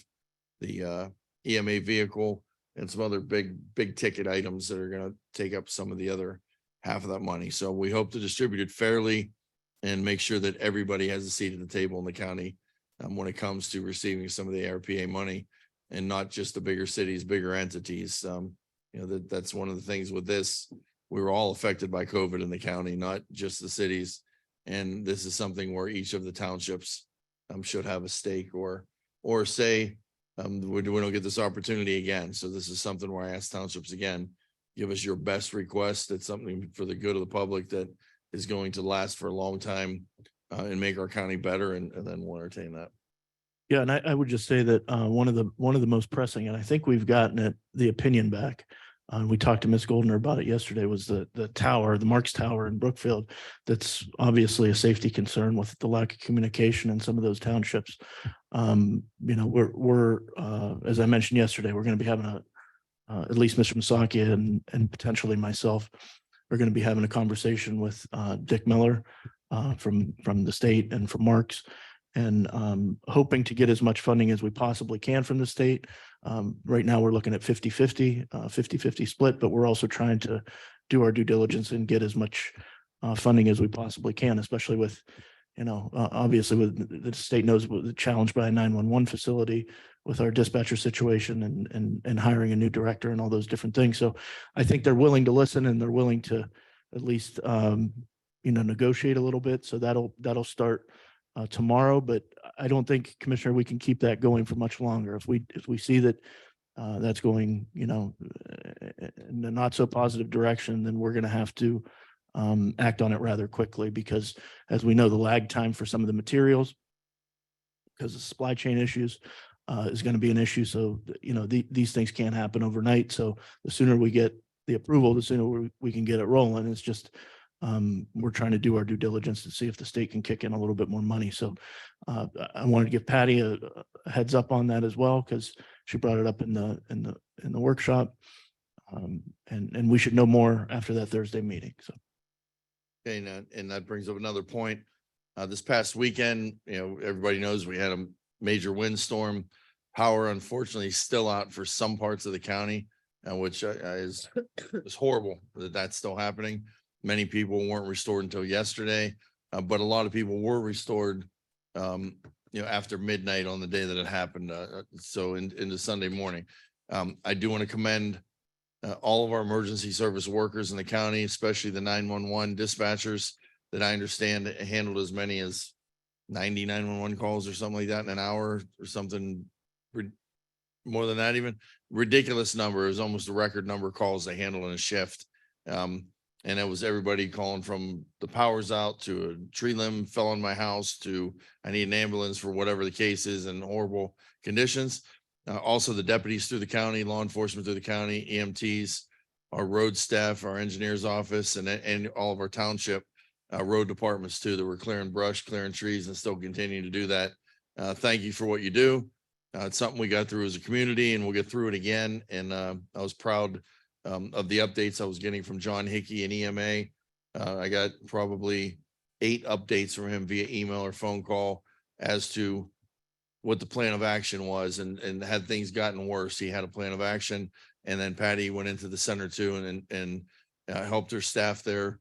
the EMA vehicle and some other big ticket items that are going to take up some of the other half of that money. So we hope to distribute it fairly and make sure that everybody has a seat at the table in the county when it comes to receiving some of the ARPA money, and not just the bigger cities, bigger entities. That's one of the things with this. We were all affected by COVID in the county, not just the cities. And this is something where each of the townships should have a stake or say, we don't get this opportunity again. So this is something where I ask townships again, give us your best request. It's something for the good of the public that is going to last for a long time and make our county better. And then we'll entertain that. Yeah, and I would just say that one of the most pressing, and I think we've gotten the opinion back. We talked to Ms. Goldner about it yesterday, was the tower, the Marks Tower in Brookfield. That's obviously a safety concern with the lack of communication in some of those townships. We're as I mentioned yesterday, we're going to be having at least Mr. Masaki and potentially myself are going to be having a conversation with Dick Miller from the state and from Marks, and hoping to get as much funding as we possibly can from the state. Right now, we're looking at 50-50 split, but we're also trying to do our due diligence and get as much funding as we possibly can, especially with, obviously with the state knows the challenge by a 911 facility with our dispatcher situation and hiring a new director and all those different things. So I think they're willing to listen, and they're willing to at least, negotiate a little bit. So that'll start tomorrow, but I don't think, Commissioner, we can keep that going for much longer. If we see that that's going, in a not so positive direction, then we're going to have to act on it rather quickly, because as we know, the lag time for some of the materials because of supply chain issues is going to be an issue. So, these things can't happen overnight. So the sooner we get the approval, the sooner we can get it rolling. It's just, we're trying to do our due diligence to see if the state can kick in a little bit more money. So I wanted to give Patty a heads up on that as well, because she brought it up in the workshop. And we should know more after that Thursday meeting. So. Okay, and that brings up another point. This past weekend, everybody knows we had a major windstorm. Power, unfortunately, is still out for some parts of the county, which is horrible that that's still happening. Many people weren't restored until yesterday, but a lot of people were restored, after midnight on the day that it happened. So into Sunday morning. I do want to commend all of our emergency service workers in the county, especially the 911 dispatchers that I understand handled as many as 90 911 calls or something like that in an hour or something. More than that, even ridiculous number. It was almost a record number of calls they handled in a shift. And it was everybody calling from the power's out to a tree limb fell on my house to I need an ambulance for whatever the case is in horrible conditions. Also the deputies through the county, law enforcement through the county, EMTs, our road staff, our engineer's office, and all of our township road departments too, that were clearing brush, clearing trees, and still continuing to do that. Thank you for what you do. It's something we got through as a community, and we'll get through it again. And I was proud of the updates I was getting from John Hickey and EMA. I got probably 8 updates from him via email or phone call as to what the plan of action was, and had things gotten worse, he had a plan of action. And then Patty went into the center too and helped her staff there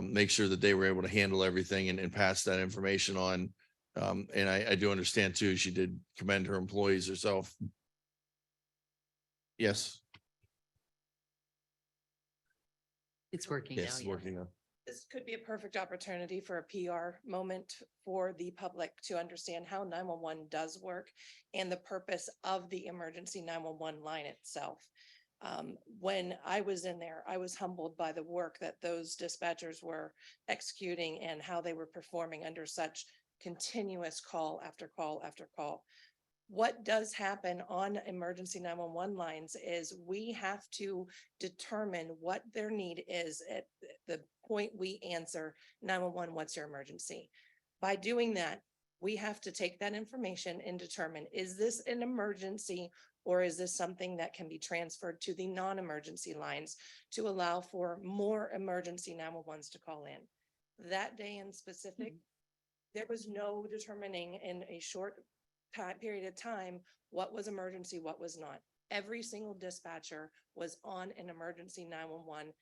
make sure that they were able to handle everything and pass that information on. And I do understand too, she did commend her employees herself. Yes, It's working now. yes, yeah. working on. This could be a perfect opportunity for a PR moment for the public to understand how 911 does work and the purpose of the emergency 911 line itself. When I was in there, I was humbled by the work that those dispatchers were executing and how they were performing under such continuous call after call after call. What does happen on emergency 911 lines is we have to determine what their need is at the point we answer 911, what's your emergency? By doing that, we have to take that information and determine, is this an emergency or is this something that can be transferred to the non-emergency lines to allow for more emergency 911s to call in? That day in specific, there was no determining in a short period of time what was emergency, what was not. Every single dispatcher was on an emergency 911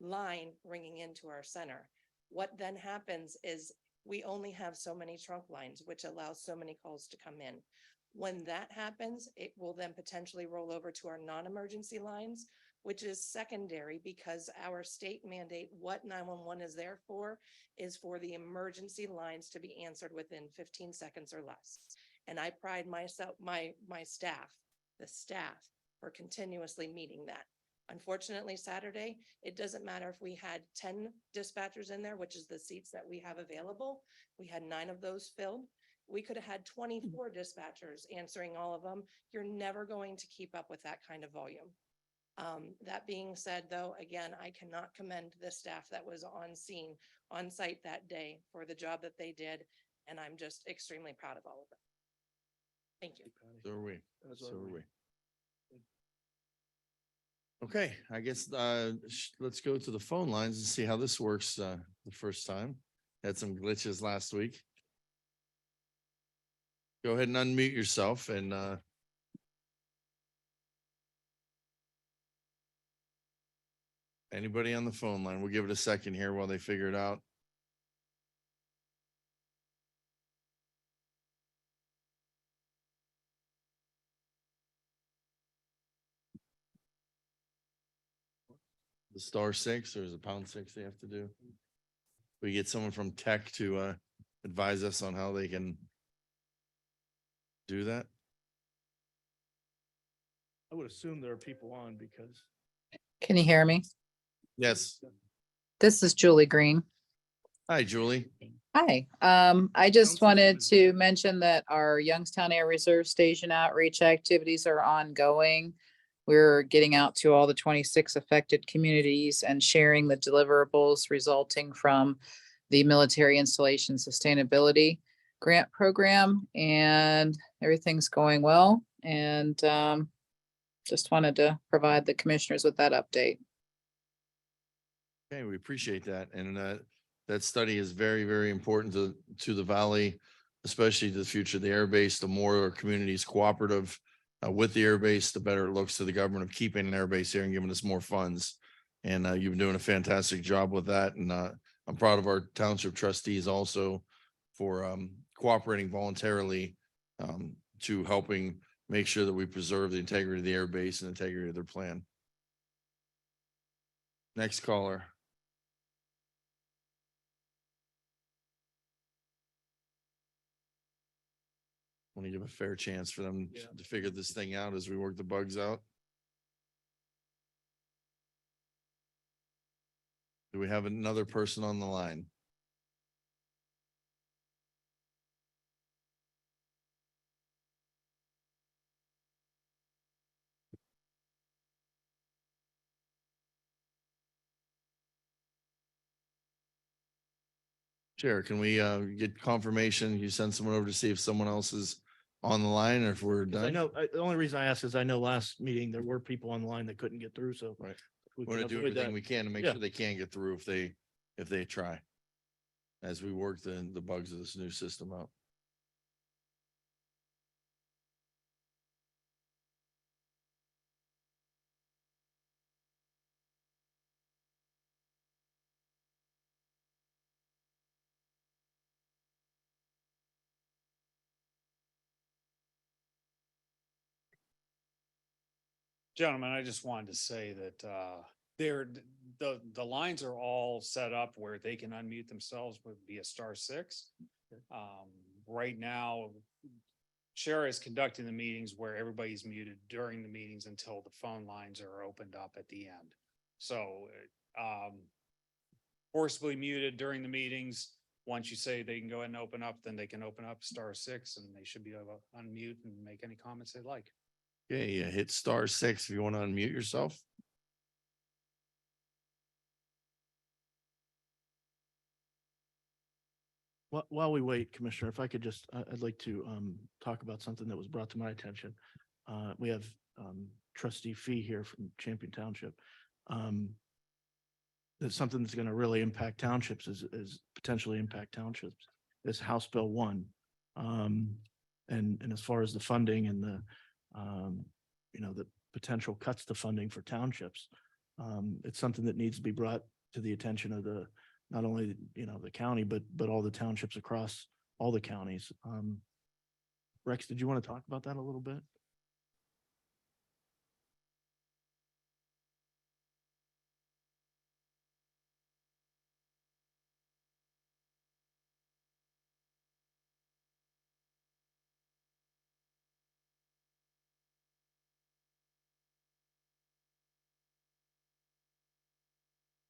line ringing into our center. What then happens is we only have so many trunk lines, which allows so many calls to come in. When that happens, it will then potentially roll over to our non-emergency lines, which is secondary because our state mandate, what 911 is there for, is for the emergency lines to be answered within 15 seconds or less. And I pride myself, my staff, the staff, for continuously meeting that. Unfortunately, Saturday, it doesn't matter if we had 10 dispatchers in there, which is the seats that we have available. We had 9 of those filled. We could have had 24 dispatchers answering all of them. You're never going to keep up with that kind of volume. That being said, though, again, I cannot commend the staff that was on scene, on site that day for the job that they did. And I'm just extremely proud of all of them. Thank you. So are we. As So are are we. we. Okay, I guess let's go to the phone lines and see how this works the first time. Had some glitches last week. Go ahead and unmute yourself and anybody on the phone line. We'll give it a second here while they figure it out. The *6 or is it #6 they have to do? We get someone from tech to advise us on how they can do that. I would assume there are people on because Can you hear me? Yes. This is Julie Green. Hi, Julie. Hi, I just Councilwoman. wanted to mention that our Youngstown Air Reserve Station outreach activities are ongoing. We're getting out to all the 26 affected communities and sharing the deliverables resulting from the Military Installation Sustainability Grant Program, and everything's going well. And just wanted to provide the commissioners with that update. Okay, we appreciate that. And that study is very, very important to the valley, especially to the future of the air base. The more our community is cooperative with the air base, the better it looks to the government of keeping an air base here and giving us more funds. And you've been doing a fantastic job with that. And I'm proud of our township trustees also for cooperating voluntarily to helping make sure that we preserve the integrity of the air base and integrity of their plan. Next caller. Want to give a fair chance for them Yeah. to figure this thing out as we work the bugs out. Do we have another person on the line? Chair, can we get confirmation? You send someone over to see if someone else is on the line or if we're 'Cause I done? know, the only reason I asked is I know last meeting there were people online that couldn't get through, so. Right. if we We're can gonna do avoid everything that- we can to make Yeah. sure they can get through if they try. As we work the bugs of this new system out. Gentlemen, I just wanted to say that the lines are all set up where they can unmute themselves with via *6. Right now, Shara is conducting the meetings where everybody's muted during the meetings until the phone lines are opened up at the end. So forcibly muted during the meetings. Once you say they can go ahead and open up, then they can open up *6 and they should be able to unmute and make any comments they'd like. Okay, yeah, hit *6 if you want to unmute yourself. While we wait, Commissioner, if I could just, I'd like to talk about something that was brought to my attention. We have trustee Fee here from Champion Township. That's something that's going to really impact townships is potentially impact townships. This House Bill 1. And as far as the funding and the the potential cuts to funding for townships. It's something that needs to be brought to the attention of not only, the county, but all the townships across all the counties. Rex, did you want to talk about that a little bit?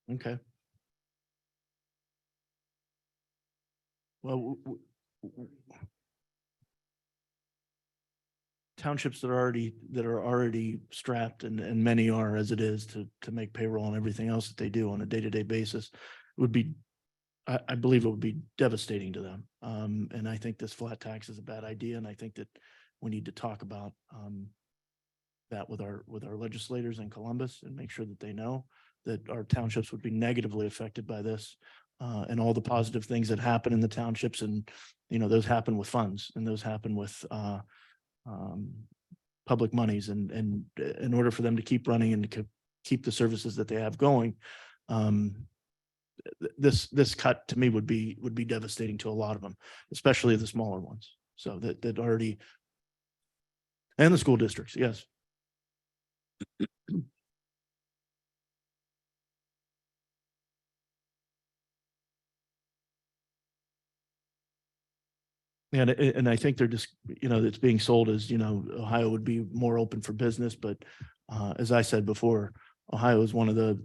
Okay. Well, townships that are already strapped and many are as it is to make payroll and everything else that they do on a day-to-day basis would be, I believe it would be devastating to them. And I think this flat tax is a bad idea. And I think that we need to talk about that with our legislators in Columbus and make sure that they know that our townships would be negatively affected by this. And all the positive things that happen in the townships and, those happen with funds and those happen with public monies and in order for them to keep running and to keep the services that they have going, this cut to me would be devastating to a lot of them, especially the smaller ones. So that already, and the school districts, yes. And I think they're just, it's being sold as, Ohio would be more open for business, but as I said before, Ohio is one of the,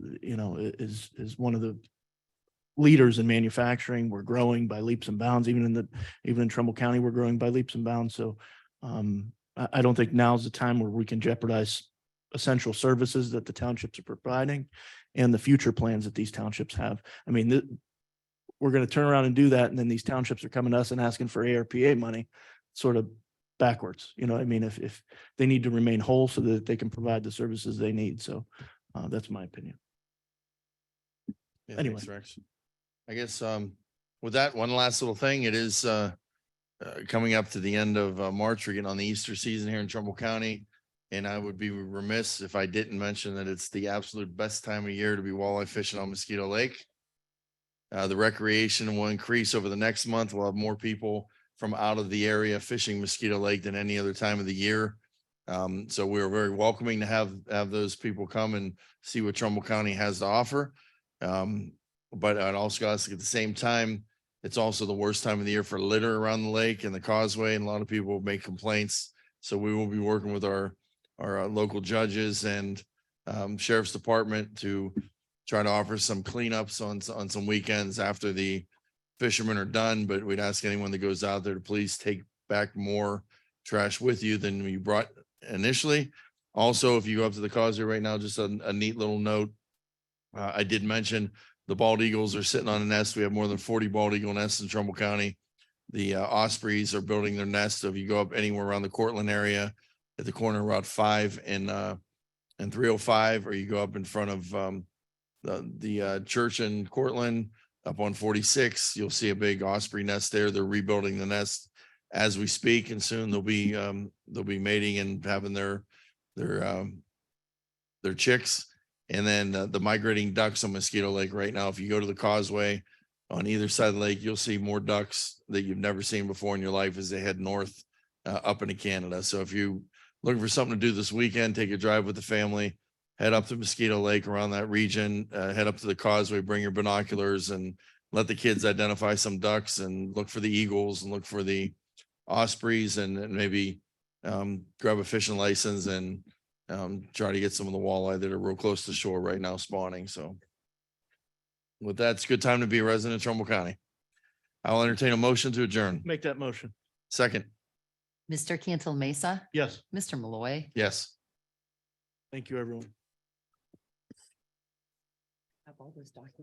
is one of the leaders in manufacturing. We're growing by leaps and bounds, even in Trumbull County, we're growing by leaps and bounds. So I don't think now's the time where we can jeopardize essential services that the townships are providing and the future plans that these townships have. I mean, we're going to turn around and do that. And then these townships are coming to us and asking for ARPA money, sort of backwards. I mean, if they need to remain whole so that they can provide the services they need. So that's my opinion. Yeah, Anyway. thanks, Rex. I guess with that one last little thing, it is coming up to the end of March. We're getting on the Easter season here in Trumbull County. And I would be remiss if I didn't mention that it's the absolute best time of year to be walleye fishing on Mosquito Lake. The recreation will increase over the next month. We'll have more people from out of the area fishing Mosquito Lake than any other time of the year. So we're very welcoming to have those people come and see what Trumbull County has to offer. But I'd also ask at the same time, it's also the worst time of the year for litter around the lake and the causeway, and a lot of people make complaints. So we will be working with our local judges and sheriff's department to try to offer some cleanups on some weekends after the fishermen are done. But we'd ask anyone that goes out there to please take back more trash with you than you brought initially. Also, if you go up to the causeway right now, just a neat little note. I did mention the bald eagles are sitting on a nest. We have more than 40 bald eagle nests in Trumbull County. The ospreys are building their nest. So if you go up anywhere around the Cortland area at the corner of Route 5 and 305, or you go up in front of the church in Cortland up on 46, you'll see a big osprey nest there. They're rebuilding the nest as we speak, and soon they'll be mating and having their chicks. And then the migrating ducks on Mosquito Lake right now, if you go to the causeway on either side of the lake, you'll see more ducks that you've never seen before in your life as they head north up into Canada. So if you looking for something to do this weekend, take a drive with the family, head up to Mosquito Lake around that region, head up to the causeway, bring your binoculars and let the kids identify some ducks and look for the eagles and look for the ospreys and maybe grab a fishing license and try to get some of the walleye that are real close to shore right now spawning. So with that, it's a good time to be a resident of Trumbull County. I'll entertain a motion to adjourn. Make that motion. Second. Mr. Cantala Mesa, Yes. Mr. Malloy. Yes. Thank you, everyone. Have all those documents.